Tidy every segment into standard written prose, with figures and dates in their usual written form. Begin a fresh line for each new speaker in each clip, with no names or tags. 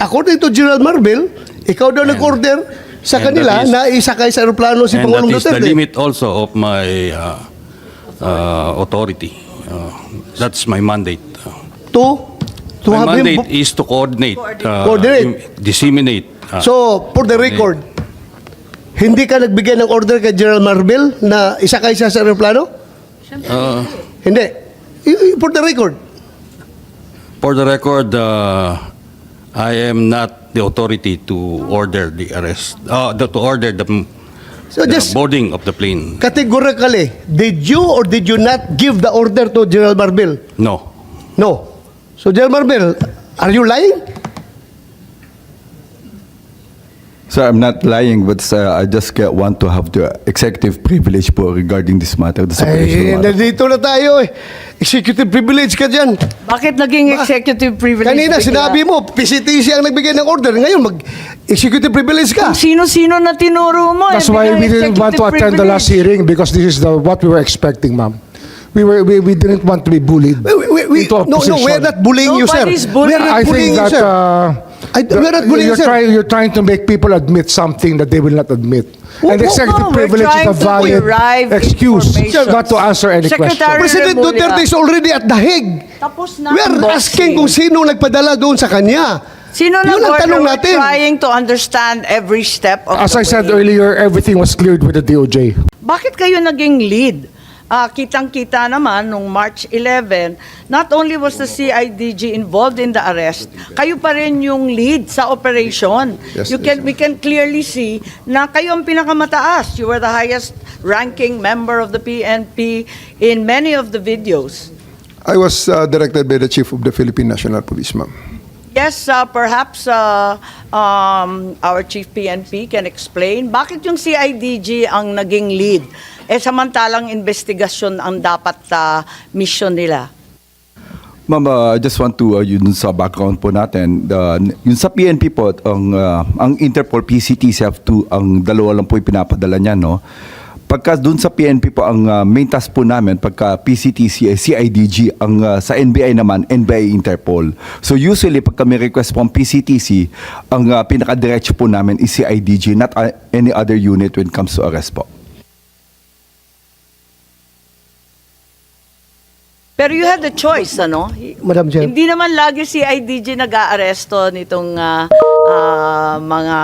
according to General Marvel, ikaw daw nag-order sa kanila na isakay sa aeroplano si Pangulong
And that is the
Duterte.
limit also of my authority. That's my mandate.
To
My
have him...
mandate is to coordinate,
Coordinate.
disseminate.
So, for the record, hindi ka nagbigay ng order kay General Marvel na isakay siya sa aeroplano? Hindi. For the record.
For the record, I am not the authority to order the arrest, to order the
So just
boarding of the plane.
categorically, did you or did you not give the order to General Marvel?
No.
No. So General Marvel, are you lying?
Sir, I'm not lying, but I just want to have the executive privilege po regarding this matter, this
Ay,
operational matter.
nandito na tayo eh. Executive privilege ka dyan.
Bakit naging executive privilege?
Kanina
bigla?
sinabi mo, PCTC ang nagbigay ng order. Ngayon, mag-executive privilege ka.
Sino-sino na tinuro mo?
That's why we didn't want to attend the last hearing, because this is what we were expecting, ma'am. We didn't want to be bullied into a
No,
position.
we're not bullying you, sir.
Nobody's bullying.
We're not
I
bullying
think
you,
that
sir. We're not bullying you, sir.
you're trying to make people admit something that they will not admit. And executive
we're
privilege is a
trying to
valid
derive
excuse
information.
not to answer any
Secretary
question.
President
Remulla.
Duterte is already at the Hague.
Tapos na
We're
ang
asking
boxing.
kung sino nagpadala doon sa kanya.
Sino
Yun ang
nag-order?
tanong
We're
natin.
trying to understand every step of
As
the
I said
way.
earlier, everything was cleared with the DOJ.
Bakit kayo naging lead? Kitang-kita naman nung March 11, not only was the CIDG involved in the arrest, kayo pa rin yung lead sa operation. We can clearly see na kayo ang pinakamataas. You were the highest ranking member of the PNP in many of the videos.
I was directed by the Chief of the Philippine National Police, ma'am.
Yes, perhaps our Chief PNP can explain bakit yung CIDG ang naging lead samantalang investigasyon ang dapat mission nila.
Ma'am, I just want to, yun sa background po natin, yun sa PNP po, ang Interpol PCTC F2, ang dalawa lang po yung pinapadala niya, no? Pagka dun sa PNP po, ang main task po namin, pagka PCTC, CIDG, ang sa NBI naman, NBI Interpol. So usually, pagka may request po ang PCTC, ang pinaka-diretso po namin is CIDG, not any other unit when it comes to arrest po.
Pero you had the choice, ano?
Madam Chair.
Hindi naman lagi CIDG nag-aaresto nitong mga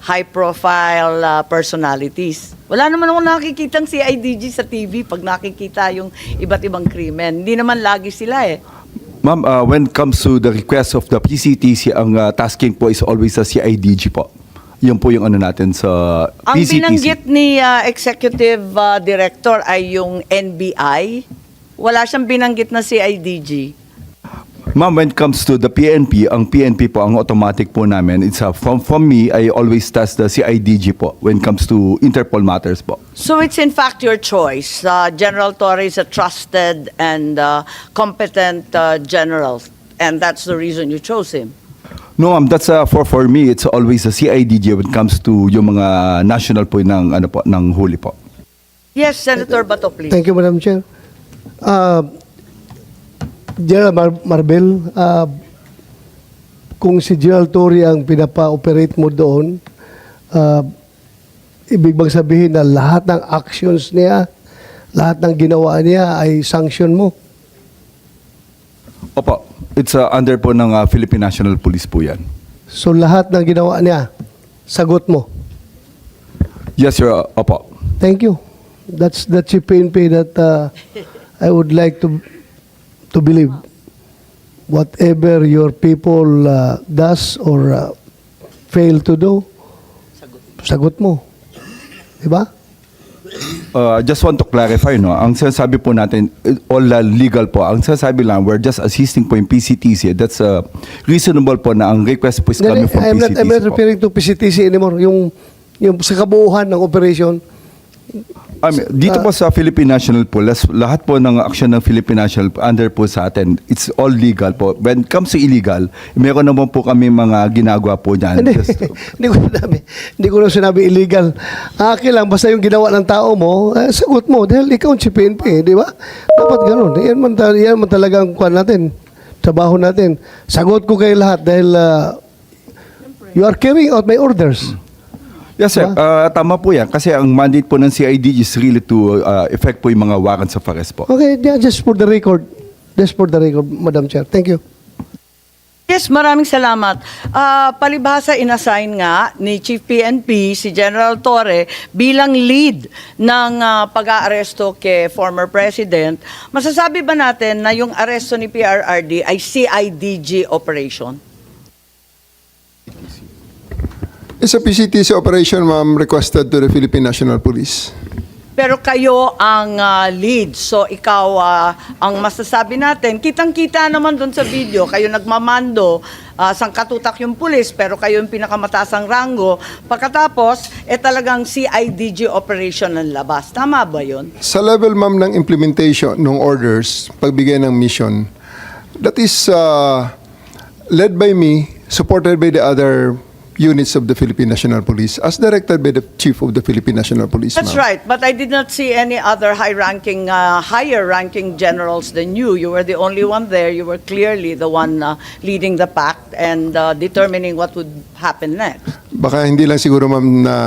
high-profile personalities. Wala naman ako nakikitang CIDG sa TV pag nakikita yung iba't ibang krimen. Hindi naman lagi sila eh.
Ma'am, when it comes to the request of the PCTC, ang tasking po is always sa CIDG po. Yun po yung ano natin sa
Ang
PCTC.
binanggit ni Executive Director ay yung NBI. Wala siyang binanggit na CIDG.
Ma'am, when it comes to the PNP, ang PNP po, ang automatic po namin, it's from me, I always task the CIDG po when it comes to Interpol matters po.
So it's in fact your choice. General Torre is a trusted and competent general, and that's the reason you chose him.
No, ma'am, that's for me, it's always the CIDG when it comes to yung mga national po ng, ano po, ng huli po.
Yes, Senator Bato, please.
Thank you, Madam Chair. General Marvel, kung si General Torre ang pinapa-operate mo doon, ibig bang sabihin na lahat ng actions niya, lahat ng ginawa niya ay sanction mo?
Opo, it's under po ng Philippine National Police po yan.
So lahat ng ginawa niya, sagot mo?
Yes, sir, opo.
Thank you. That's the PNP that I would like to believe. Whatever your people does or fail to do, sagot mo. Diba?
Just want to clarify, no? Ang sinasabi po natin, all legal po. Ang sinasabi lang, we're just assisting po yung PCTC. That's reasonable po na ang request po is coming from
I'm
PCTC
not
po.
referring to PCTC anymore. Yung sa kabuuhan ng operation.
Dito po sa Philippine National Police, lahat po ng action ng Philippine National under po sa atin, it's all legal po. When it comes to illegal, meron naman po kami mga ginagawa po dyan.
Hindi, hindi ko na sinabi illegal. Akin lang, basta yung ginawa ng tao mo, sagot mo. Dahil ikaw ang PNP, di ba? Dapat ganun. Yan man talagang kuhan natin, trabaho natin. Sagot ko kayo lahat dahil You are carrying out my orders.
Yes, sir. Tama po yan. Kasi ang mandate po ng CIDG is really to effect po yung mga warrants of arrest po.
Okay, yeah, just for the record. Just for the record, Madam Chair. Thank you.
Yes, maraming salamat. Palibhasa, inassign nga ni Chief PNP si General Torre bilang lead ng pag-aaresto kay former President. Masasabi ba natin na yung aresto ni PRRD ay CIDG operation?
It's a PCTC operation, ma'am, requested to the Philippine National Police.
Pero kayo ang lead. So ikaw ang masasabi natin. Kitang-kita naman doon sa video, kayo nagmamando, sangkatutak yung pulis, pero kayo yung pinakamatasang rango. Pagkatapos, talagang CIDG operation ng labas. Tama ba yun?
Sa level, ma'am, ng implementation ng orders, pagbigay ng mission, that is led by me, supported by the other units of the Philippine National Police, as directed by the Chief of the Philippine National Police.
That's
ma'am.
right, but I did not see any other higher-ranking generals than you. You were the only one there. You were clearly the one leading the pack and determining what would happen next.
Baka hindi lang siguro, ma'am, na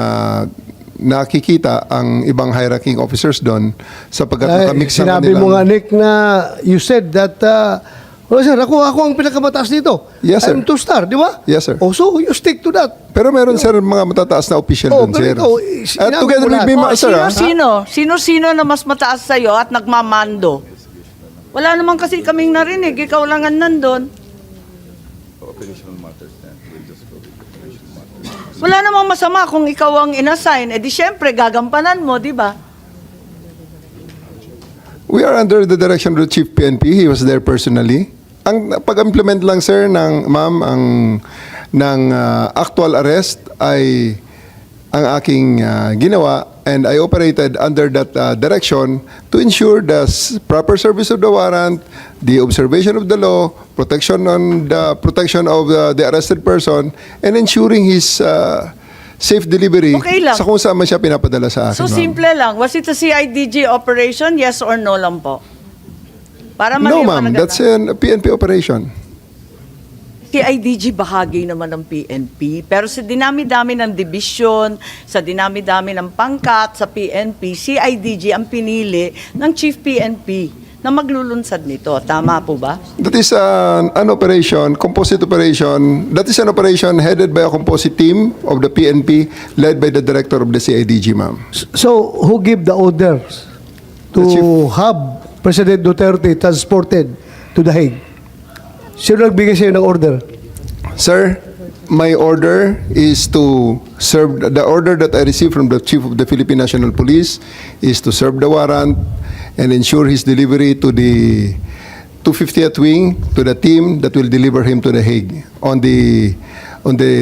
nakikita ang ibang high-ranking officers doon sapagkat nakamix ang
Sinabi mo nga,
kanilang-
Nick, na you said that, well, sir, ako ang pinakamataas dito.
Yes, sir.
I'm two-star, di ba?
Yes, sir.
Oh, so you stick to that.
Pero meron, sir, mga matataas na official
Oh,
doon,
pero
sir.
ikaw,
At
sinabi
together
mo
with
lahat.
me, sir,
Sino-sino na mas mataas sa'yo at nagmamando? Wala naman kasi kaming narinig. Ikaw lang ang nandun. Wala namang masama kung ikaw ang inassign. Di syempre, gagampanan mo, di ba?
We are under the direction of the Chief PNP. He was there personally. Ang pag-implement lang, sir, ng actual arrest ay ang aking ginawa, and I operated under that direction to ensure the proper service of the warrant, the observation of the law, protection of the arrested person, and ensuring his safe delivery
Okay lang.
sa kung saan man siya pinapadala sa akin.
So,
ma'am.
simple lang. Was it a CIDG operation? Yes or no lang po? Para
No,
maliwanag
ma'am.
agad
That's a PNP operation.
CIDG bahagi naman ng PNP, pero sa dinami-dami ng division, sa dinami-dami ng pangkat sa PNP, CIDG ang pinili ng Chief PNP na maglulunsad nito. Tama po ba?
That is an operation, composite operation. That is an operation headed by a composite team of the PNP, led by the director of the CIDG, ma'am.
So, who gave the orders to
The chief.
have President Duterte transported to The Hague? Sino nagbigay sa'yo ng order?
Sir, my order is to serve, the order that I received from the Chief of the Philippine National Police is to serve the warrant and ensure his delivery to the 250th Wing, to the team that will deliver him to The Hague. On the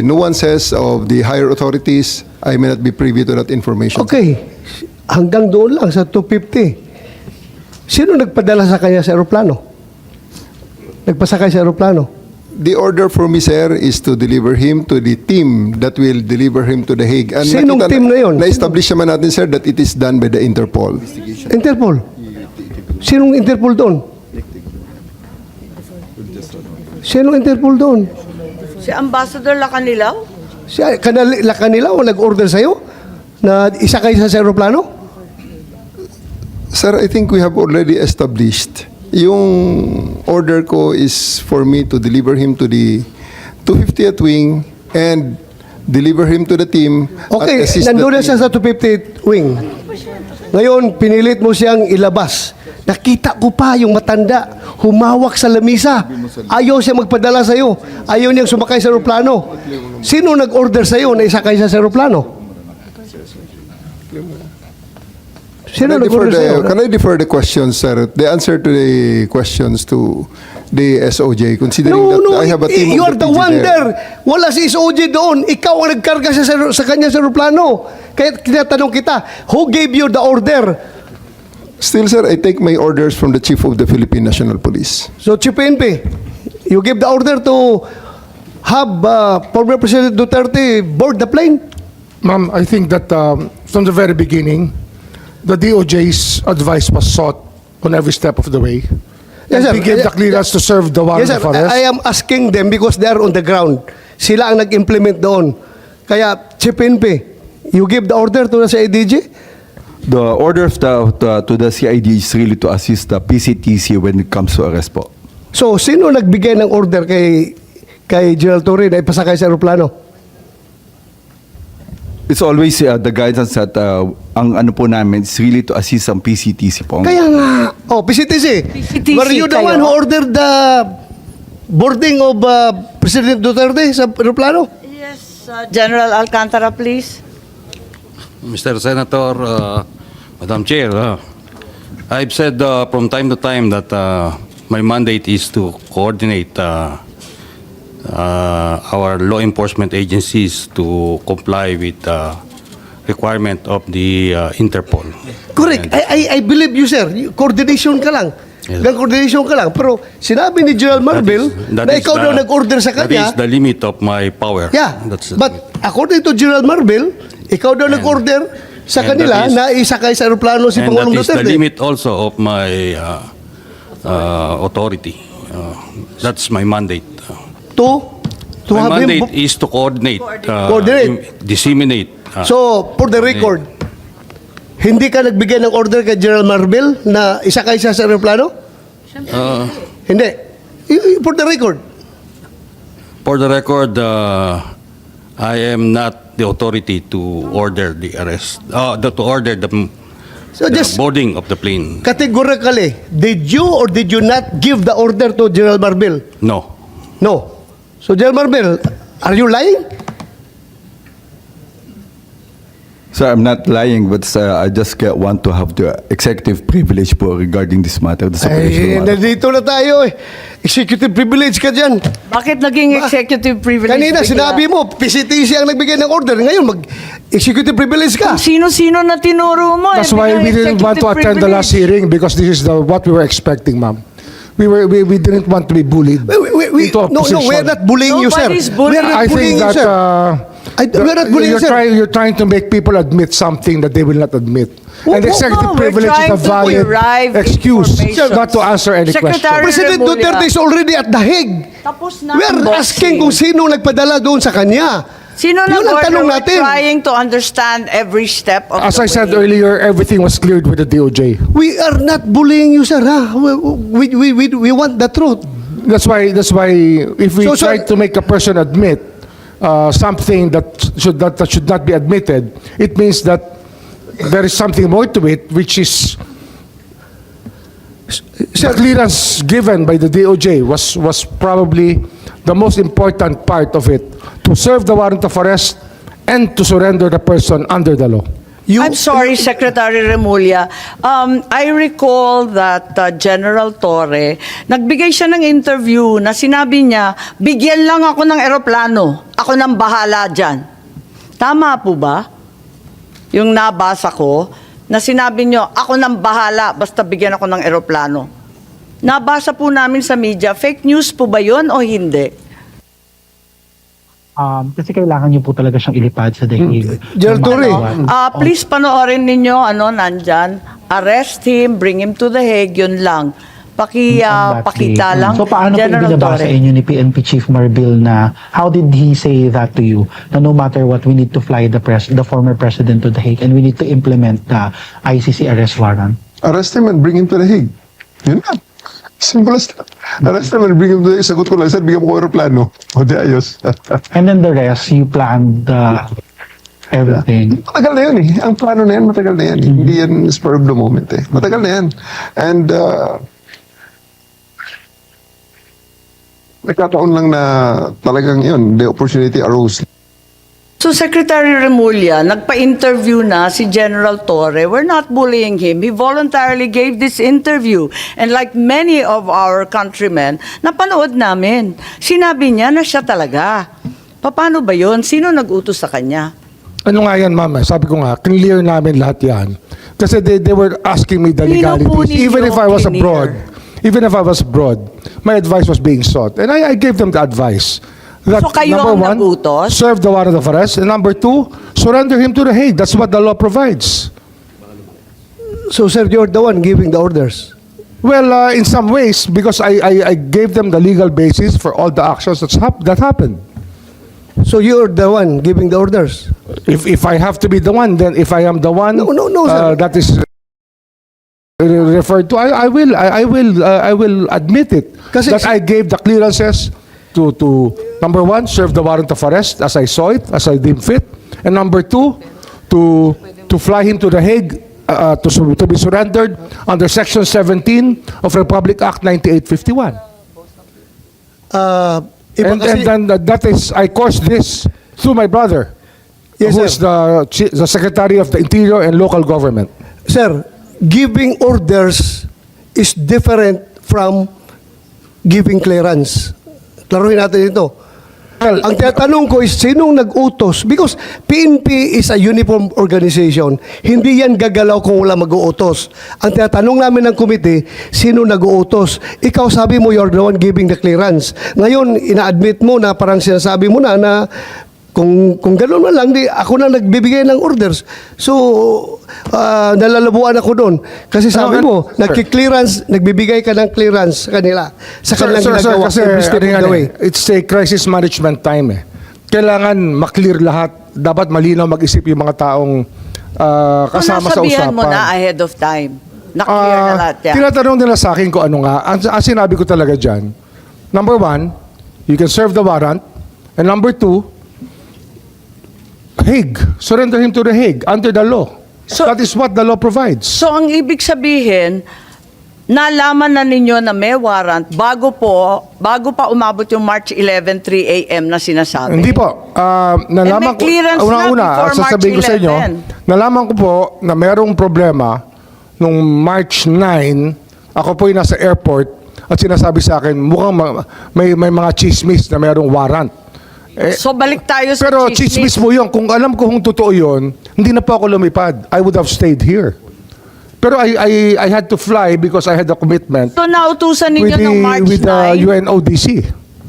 nuances of the higher authorities, I may not be privy to that information.
Okay, hanggang doon lang sa 250. Sino nagpadala sa kanya sa aeroplano? Nagpasakay sa aeroplano?
The order for me, sir, is to deliver him to the team that will deliver him to The Hague. And
Sinong team na yun?
Na-establish naman natin, sir, that it is done by the Interpol.
Interpol. Sinong Interpol doon? Sinong Interpol doon?
Si Ambassador Lacanilaw?
Si kanila o nag-order sa'yo na isakay sa aeroplano?
Sir, I think we have already established. Yung order ko is for me to deliver him to the 250th Wing and deliver him to the team.
Okay,
at assist the
nandun na
team.
siya sa 250th Wing. Ngayon, pinilit mo siyang ilabas. Nakita ko pa yung matanda, humawak sa lamisa. Ayaw siya magpadala sa'yo. Ayaw niyang sumakay sa aeroplano. Sino nag-order sa'yo na isakay siya sa aeroplano? Sino nag-order sa'yo?
Can I defer the questions, sir? The answer to the questions to the SOJ, considering that I have a team
you
of
are
the
the
PG
one
there.
there. Wala si SOJ doon. Ikaw ang nagkarga sa kanya sa aeroplano. Kaya tinatanong kita, who gave you the order?
Still, sir, I take my orders from the Chief of the Philippine National Police.
So, Chief PNP, you give the order to have former President Duterte board the plane?
Ma'am, I think that from the very beginning, the DOJ's advice was sought on every step of the way.
Yes,
And
sir.
we gave the clearance to serve the warrant
Yes, sir.
of arrest.
I am asking them because they are on the ground. Sila ang nag-implement doon. Kaya, Chief PNP, you give the order to the CIDG?
The order of to the CID is really to assist the PCTC when it comes to arrest po.
So, sino nagbigay ng order kay General Torre na ipasakay sa aeroplano?
It's always the guidance that ang ano po namin is really to assist ang PCTC po.
Kaya nga, PCTC.
PCTC
Were you the
kayo?
one who ordered the boarding of President Duterte sa aeroplano?
Yes, General Alcantara, please.
Mr. Senator, Madam Chair, I've said from time to time that my mandate is to coordinate our law enforcement agencies to comply with the requirement of the Interpol.
Correct.
And
I believe you, sir. Coordination ka lang.
Yes.
Coordination ka lang. Pero sinabi ni General Marvel
that
na
is
ikaw daw nag-order sa
That
kanya.
is the limit of my power.
Yeah.
That's
But according to General Marvel, ikaw daw nag-order sa
and
kanila
that is-
na isakay sa aeroplano si
and that
Pangulong
is the
Duterte.
limit also of my authority. That's my mandate.
To
My
have him.
mandate is to coordinate,
Coordinate.
disseminate.
So, for the record, hindi ka nagbigay ng order kay General Marvel na isakay siya sa aeroplano? Hindi. For the record.
For the record, I am not the authority to order the arrest, to order the
So just
boarding of the plane.
categorically, did you or did you not give the order to General Marvel?
No.
No. So, General Marvel, are you lying?
So I'm not lying, but I just want to have the executive privilege po regarding this matter, this
Ay,
operational matter.
nandito na tayo eh. Executive privilege ka dyan.
Bakit naging executive privilege?
Kanina
bigla?
sinabi mo, PCTC ang nagbigay ng order. Ngayon, mag-executive privilege ka.
Sino-sino na tinuro mo?
That's
eh,
why
bigla
we didn't want to
executive
attend the last
privilege.
hearing because this is what we were expecting, ma'am. We didn't want to be bullied into a
No,
position.
we're not bullying you, sir.
Nobody's bullying.
We're not
I
bullying
think
you,
that
sir. We're not bullying you, sir.
you're trying to make people admit something that they will not admit. And
No,
executive
we're
privilege is
trying
a
to
valid
derive
excuse
information.
not to answer any
Secretary
question.
President
Remulla.
Duterte is already at The Hague.
Tapos na
We're
ang boxing.
asking kung sino nagpadala doon sa kanya.
Sino
Yun ang
nag-order?
tanong
We're
natin.
trying to understand every step of
As
the
I said
way.
earlier, everything was cleared with the DOJ.
We are not bullying you, sir. Ha? We want the truth.
That's why if we
So, sir-
try to make a person admit something that should not be admitted, it means that there is something more to it, which is the clearance given by the DOJ was probably the most important part of it, to serve the warrant of arrest and to surrender the person under the law.
I'm sorry, Secretary Remulla. I recall that General Torre, nagbigay siya ng interview na sinabi niya, bigyan lang ako ng eroplano. Ako nang bahala dyan. Tama po ba? Yung nabasa ko, na sinabi niyo, ako nang bahala, basta bigyan ako ng eroplano. Nabasa po namin sa media, fake news po ba yun o hindi?
Kasi kailangan niyo po talaga siyang ilipad sa dahil.
General Torre.
Please panoorin ninyo, nandyan, arrest him, bring him to the Hague, yun lang. Pakita lang.
So paano po
General
ibinabasa
Torre.
inyo ni PNP Chief Marbil na how did he say that to you? Na no matter what, we need to fly the former president to the Hague and we need to implement the ICC arrest warrant?
Arrest him and bring him to the Hague. Yun lang. Simple as that. Arrest him and bring him to the Hague. Sagot ko lang, sir, bigyan mo ko aeroplano. O di ayos.
And then the rest, you planned everything.
Matagal na yun eh. Ang plano na yan, matagal na yan. Hindi yan spur of the moment eh. Matagal na yan. And nagkataon lang na talagang yun, the opportunity arose.
So Secretary Remulla, nagpa-interview na si General Torre. We're not bullying him. He voluntarily gave this interview. And like many of our countrymen, napanood namin. Sinabi niya na siya talaga. Paano ba yun? Sino nag-utos sa kanya?
Ano nga yan, ma'am? Sabi ko nga, clear namin lahat yan. Kasi they were asking me the
Sino po
legalities.
ninyo
Even if I was
clear?
abroad, my advice was being sought. And I gave them the advice. That,
So kayo
number
ang
one,
nag-utos?
serve the warrant of arrest. And number two, surrender him to the Hague. That's what the law provides.
So, sir, you're the one giving the orders.
Well, in some ways, because I gave them the legal basis for all the actions that happened.
So you're the one giving the orders.
If I have to be the one, then if I am the one,
No, sir.
that is referred to, I will admit it.
Kasi-
that I gave the clearances to number one, serve the warrant of arrest as I saw it, as I deemed fit, and number two, to fly him to The Hague to be surrendered under Section 17 of Republic Act 9851.
Iba
And
kasi-
then that is, I caused this through my brother,
Yes,
who
sir.
is the Secretary of the Interior and Local Government.
Sir, giving orders is different from giving clearance. Klaruhin natin ito.
Well,
Ang tinatanong ko is, sinong nag-utos? Because PNP is a uniform organization. Hindi yan gagalaw kung wala mag-uutos. Ang tinatanong namin ng komite, sino nag-uutos? Ikaw sabi mo, you're the one giving the clearance. Ngayon, ina-admit mo na parang sinasabi mo na kung gano'n man lang, di, ako na nagbibigay ng orders. So, nalalabuan ako doon. Kasi sabi mo,
Sir.
nagbibigay ka ng clearance sa kanila. Sa kanilang ginagawa.
kasi
every step of the way.
it's a crisis management time eh. Kailangan maklear lahat. Dapat malinaw mag-isip yung mga taong kasama sa
Nasabihan
usapan.
mo na ahead of time. Na-clear na lahat yan.
Tinatanong nila sa akin kung ano nga. Ang sinabi ko talaga dyan, number one, you can serve the warrant. And number two, Hague. Surrender him to the Hague under the law.
So-
That is what the law provides.
So ang ibig sabihin, nalaman na ninyo na may warrant bago pa umabot yung March 11, 3 a.m. na sinasabi.
Hindi po. Nalaman
may clearance na
una-una,
before
sasabihin ko
March
sa inyo,
11.
nalaman ko po na merong problema nung March 9, ako po yung nasa airport at sinasabi sa akin, mukhang may mga chismis na merong warrant.
So balik tayo sa
Pero chismis mo yun. Kung alam ko kung totoo yun, hindi na po ako lumipad. I would have stayed here. Pero I had to fly because I had a commitment
So nautusan ninyo ng March
with the
9?
UNODC.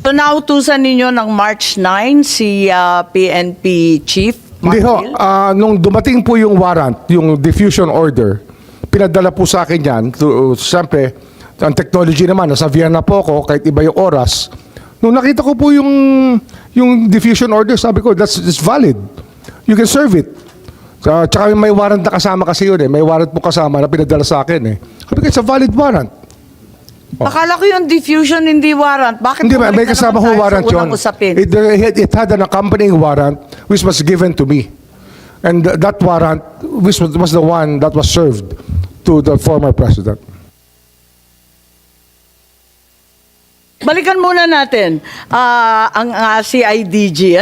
So nautusan ninyo ng March 9 si PNP Chief
Hindi ho.
Martil?
Nung dumating po yung warrant, yung diffusion order, pinadala po sa akin yan. Siyempre, ang technology naman, nasa Vienna po ako, kahit iba yung oras. Nung nakita ko po yung diffusion order, sabi ko, that's valid. You can serve it. Tsaka may warrant na kasama kasi yun eh. May warrant po kasama na pinadala sa akin eh. Sabi ko, it's a valid warrant.
Akala ko yung diffusion hindi warrant. Bakit
Hindi ba,
bumalik
may
na
kasama
naman
ko
tayo
warrant
sa
yun.
unang usapin?
It had an accompanying warrant which was given to me. And that warrant which was the one that was served to the former president.
Balikan muna natin ang CIDG.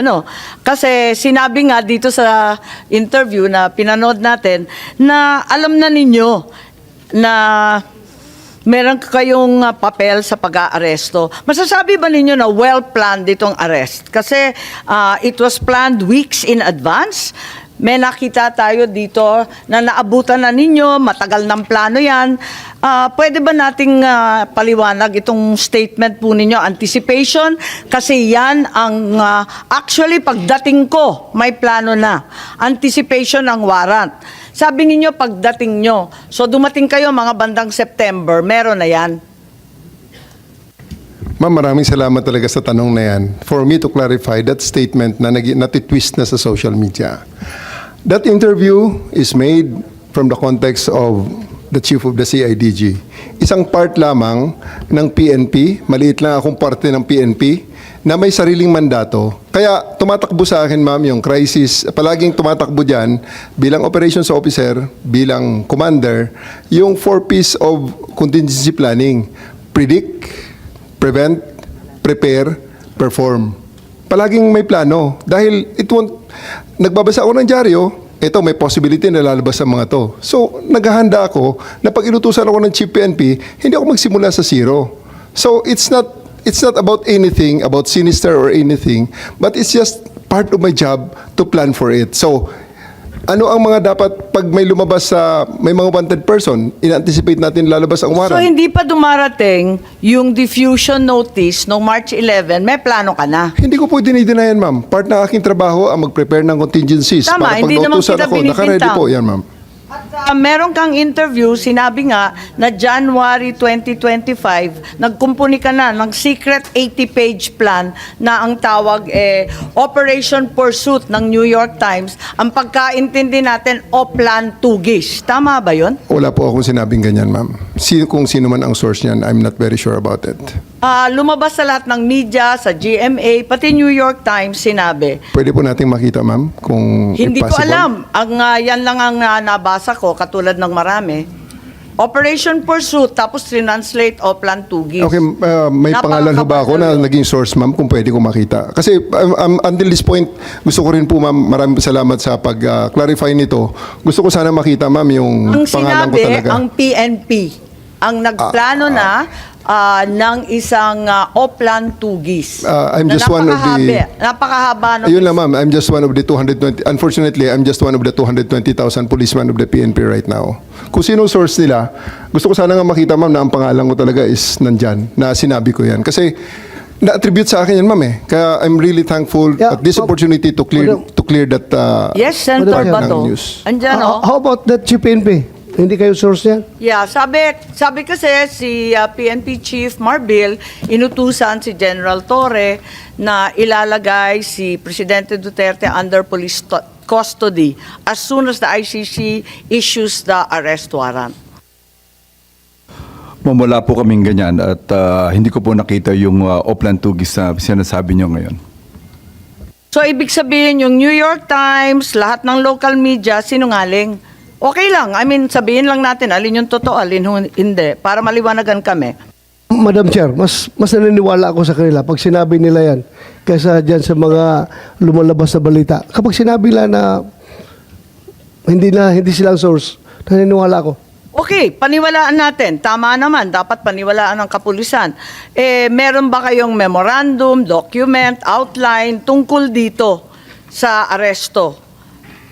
Kasi sinabi nga dito sa interview na pinanood natin na alam na ninyo na meron kayong papel sa pag-aaresto. Masasabi ba ninyo na well-planned itong arrest? Kasi it was planned weeks in advance. May nakita tayo dito na naabutan na ninyo, matagal ng plano yan. Pwede ba nating paliwanag itong statement po ninyo, anticipation? Kasi yan ang actually pagdating ko, may plano na. Anticipation ng warrant. Sabi ninyo pagdating nyo. So dumating kayo mga bandang September, meron na yan.
Ma'am, maraming salamat talaga sa tanong na yan. For me to clarify that statement na natitwist na sa social media. That interview is made from the context of the chief of the CIDG. Isang part lamang ng PNP, maliit lang akong parte ng PNP, na may sariling mandato. Kaya tumatakbo sa akin, ma'am, yung crisis, palaging tumatakbo dyan, bilang operations officer, bilang commander, yung 4 P's of contingency planning. Predict, prevent, prepare, perform. Palaging may plano. Dahil nagbabasa ako ng dyaryo, ito may possibility na lalabas ang mga to. So, naghahanda ako na pag inutusan ako ng Chief PNP, hindi ako magsimula sa zero. So, it's not about anything, about sinister or anything, but it's just part of my job to plan for it. So, ano ang mga dapat pag may lumabas may mga wanted person, in-anticipate natin lalabas ang
So
warrant?
hindi pa dumarating yung diffusion notice noong March 11, may plano ka na.
Hindi ko po dinidinayan, ma'am. Part ng aking trabaho ang mag-prepare ng contingencies.
Tama,
para pag
hindi naman
nautusan
kita
ako, naka-ready
binibintang.
po yan, ma'am.
At meron kang interview, sinabi nga na January 2025, nagkumpuni ka na ng secret 80-page plan na ang tawag Operation Pursuit ng New York Times. Ang pagkaintindi natin, Oplan Tugis. Tama ba yun?
Wala po akong sinabing ganyan, ma'am. Kung sino man ang source niyan, I'm not very sure about it.
Lumabas sa lahat ng media, sa GMA, pati New York Times sinabi.
Pwede po nating makita, ma'am, kung
Hindi
if
ko
possible.
alam. Yan lang ang nabasa ko, katulad ng marami. Operation Pursuit, tapos translate Oplan Tugis.
Okay, may pangalan ho ba ako na naging source, ma'am, kung pwede ko makita? Kasi until this point, gusto ko rin po, ma'am, maraming salamat sa pag-clarify nito. Gusto ko sana makita, ma'am, yung
Ang
pangalan ko
sinabi,
talaga.
ang PNP, ang nagplano na ng isang Oplan Tugis.
I'm
na
just one of the-
Napakahaba ng...
Ayun lang, ma'am. I'm just one of the 220. Unfortunately, I'm just one of the 220,000 policemen of the PNP right now. Kung sino source nila, gusto ko sana nga makita, ma'am, na ang pangalan ko talaga is nandyan, na sinabi ko yan. Kasi na-attribute sa akin yan, ma'am, eh. Kaya I'm really thankful
Yeah,
at this opportunity to clear that
Yes, Senator
Madam
Bato.
news.
Andyan, oh.
How about that Chief PNP? Hindi kayo source yan?
Yeah, sabi kasi si PNP Chief Marbil, inutusan si General Torre na ilalagay si Presidente Duterte under police custody as soon as the ICC issues the arrest warrant.
Wala po kaming ganyan at hindi ko po nakita yung Oplan Tugis na sinasabi nyo ngayon.
So, ibig sabihin yung New York Times, lahat ng local media, sinungaling. Okay lang. I mean, sabihin lang natin alin yung totoo, alin hindi, para maliwanagan kami.
Madam Chair, mas naniniwala ako sa kanila pag sinabi nila yan kaysa dyan sa mga lumalabas na balita. Kapag sinabi nila na hindi silang source, naniniwala ako.
Okay, paniwalaan natin. Tama naman, dapat paniwalaan ng kapulisan. Meron ba kayong memorandum, document, outline tungkol dito sa aresto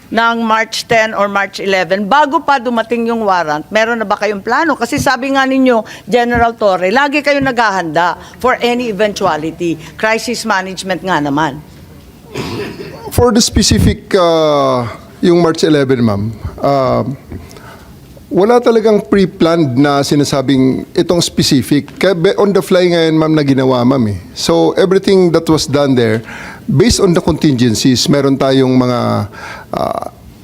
ng March 10 or March 11? Bago pa dumating yung warrant, meron na ba kayong plano? Kasi sabi nga ninyo, General Torre, lagi kayong naghahanda for any eventuality. Crisis management nga naman.
For the specific, yung March 11, ma'am, wala talagang pre-planned na sinasabing itong specific. Kaya on the fly ngayon, ma'am, na ginawa, ma'am, eh. So, everything that was done there, based on the contingencies, meron tayong mga,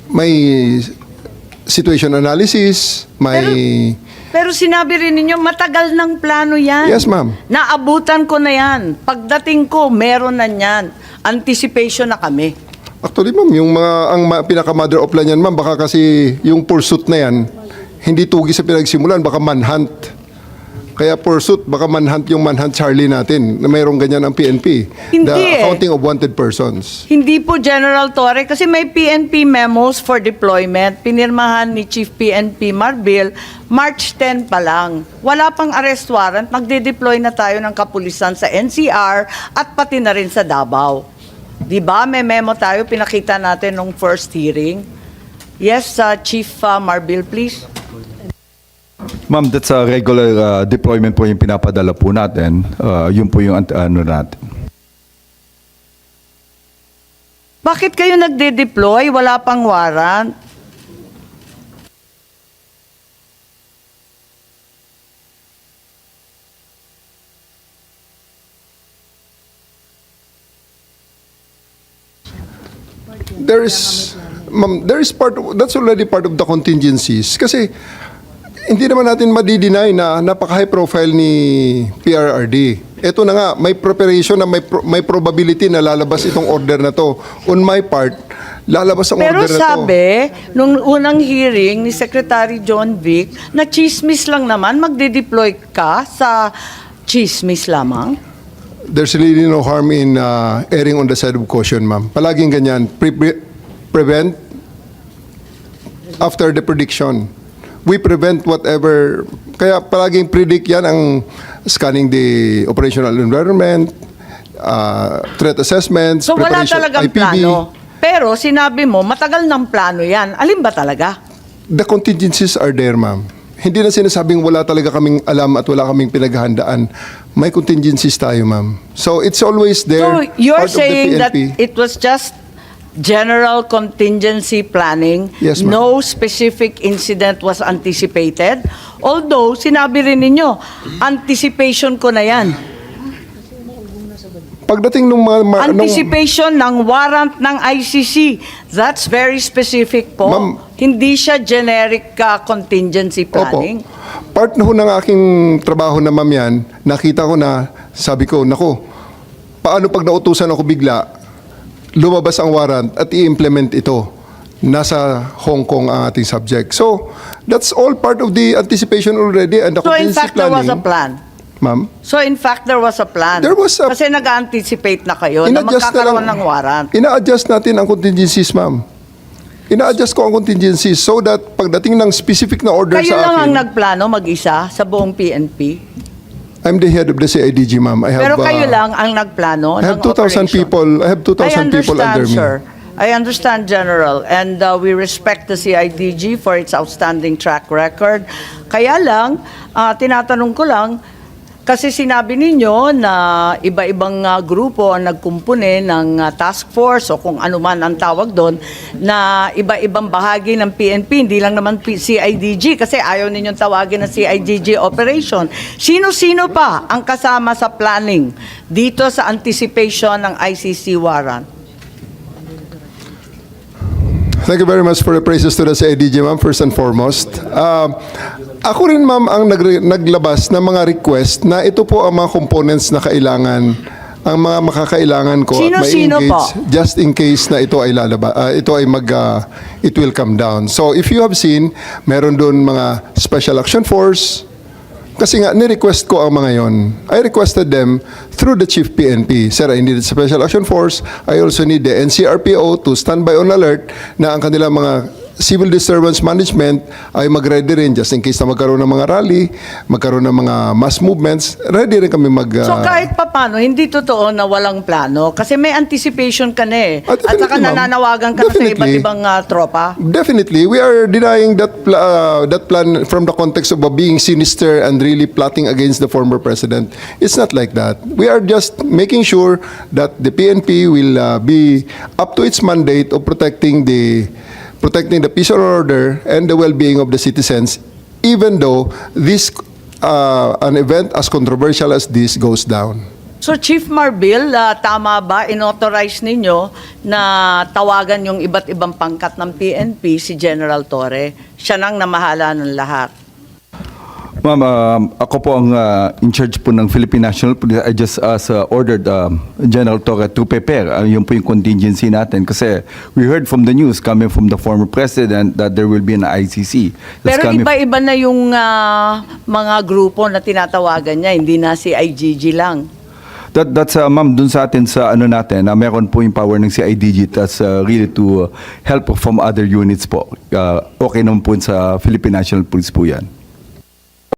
may situation analysis, may...
Pero sinabi rin ninyo, matagal ng plano yan.
Yes, ma'am.
Naabutan ko na yan. Pagdating ko, meron na yan. Anticipation na kami.
Actually, ma'am, ang pinaka-mother of plan yan, ma'am, baka kasi yung pursuit na yan, hindi tugi sa pinagsimulan, baka manhunt. Kaya pursuit, baka manhunt yung manhunt Charlie natin, na mayroong ganyan ang PNP.
Hindi
The accounting of wanted persons.
Hindi po, General Torre, kasi may PNP memos for deployment. Pinirmahan ni Chief PNP Marbil, March 10 pa lang. Wala pang arrest warrant, magde-deploy na tayo ng kapulisan sa NCR at pati na rin sa Davao. Di ba? May memo tayo, pinakita natin nung first hearing. Yes, Chief Marbil, please.
Ma'am, that's a regular deployment po yung pinapadala po natin. Yun po yung ano natin.
Bakit kayo nagde-deploy? Wala pang warrant?
That's already part of the contingencies. Kasi hindi naman natin madi-deny na napaka-high profile ni PRRD. Ito na nga, may preparation na may probability na lalabas itong order na to. On my part, lalabas ang
Pero
order na to.
sabi, nung unang hearing ni Secretary John Vic, na chismis lang naman, magde-deploy ka sa chismis lamang?
There's really no harm in erring on the side of caution, ma'am. Palaging ganyan. Prevent after the prediction. We prevent whatever. Kaya palaging predict yan ang scanning the operational environment, threat assessments,
So wala
preparation,
talagang
IPB.
plano. Pero sinabi mo, matagal ng plano yan. Alin ba talaga?
The contingencies are there, ma'am. Hindi na sinasabing wala talaga kaming alam at wala kaming pinaghahandaan. May contingencies tayo, ma'am. So it's always there.
So you're
part of the
saying that
PNP.
it was just general contingency planning.
Yes, ma'am.
No specific incident was anticipated. Although, sinabi rin ninyo, anticipation ko na yan.
Pagdating nung
Anticipation ng warrant ng ICC. That's very specific po.
Ma'am.
Hindi siya generic contingency planning.
Part na ho ng aking trabaho na ma'am yan, nakita ko na, sabi ko, nako, paano pag nautusan ako bigla, lumabas ang warrant at i-implement ito. Nasa Hong Kong ang ating subject. So, that's all part of the anticipation already and the
So in
contingency
fact, there was a
planning.
plan.
Ma'am?
So in fact, there was a plan.
There was a-
Kasi nag-anticipate na kayo na
Ina-adjust na
magkakaroon
lang-
ng warrant.
Ina-adjust natin ang contingencies, ma'am. Ina-adjust ko ang contingencies so that pagdating ng specific na order
Kayo
sa
lang ang
akin,
nagplano mag-isa sa buong PNP.
I'm the head of the CIDG, ma'am. I have,
Pero kayo lang ang nagplano
I have
ng
2,000
operation.
people. I have 2,000 people under me.
Sir. I understand, General, and we respect the CIDG for its outstanding track record. Kaya lang, tinatanong ko lang, kasi sinabi ninyo na iba-ibang grupo ang nagkumpune ng task force o kung ano man ang tawag doon, na iba-ibang bahagi ng PNP, hindi lang naman CIDG, kasi ayaw ninyong tawagin na CIDG operation. Sino-sino pa ang kasama sa planning dito sa anticipation ng ICC warrant?
Thank you very much for the praises to the CIDG, ma'am, first and foremost. Ako rin, ma'am, ang naglabas ng mga request na ito po ang mga components na kailangan, ang mga makakailangan ko at
Sino-sino
ma-engage
po?
just in case na ito ay it will come down. So if you have seen, meron doon mga Special Action Force, kasi nga, ni-request ko ang mga yon. I requested them through the Chief PNP. Sir, I need the Special Action Force. I also need the NCRPO to stand by on alert na ang kanilang mga civil disturbance management ay mag-ready rin just in case na magkaroon ng mga rally, magkaroon ng mga mass movements, ready rin kami
So kahit papano, hindi totoo na walang plano kasi may anticipation ka na eh.
Ah,
At saka
definitely, ma'am.
nananawagan ka na sa
Definitely.
iba't ibang tropa.
Definitely, we are denying that plan from the context of being sinister and really plotting against the former president. It's not like that. We are just making sure that the PNP will be up to its mandate of protecting the peace and order and the well-being of the citizens, even though this an event as controversial as this goes down.
So Chief Marbil, tama ba inauthorize ninyo na tawagan yung iba't ibang pangkat ng PNP si General Torre? Siya nang namahala ng lahat.
Ma'am, ako po ang in charge po ng Philippine National Police. I just ordered General Torre to prepare. Yun po yung contingency natin. Kasi we heard from the news coming from the former president that there will be an ICC. That's
Pero
coming-
iba-iba na yung mga grupo na tinatawagan niya, hindi na si IGG lang.
That's ma'am, dun sa atin sa ano natin, meron po yung power ng CIDG that's really to help from other units po. Okay naman po sa Philippine National Police po yan.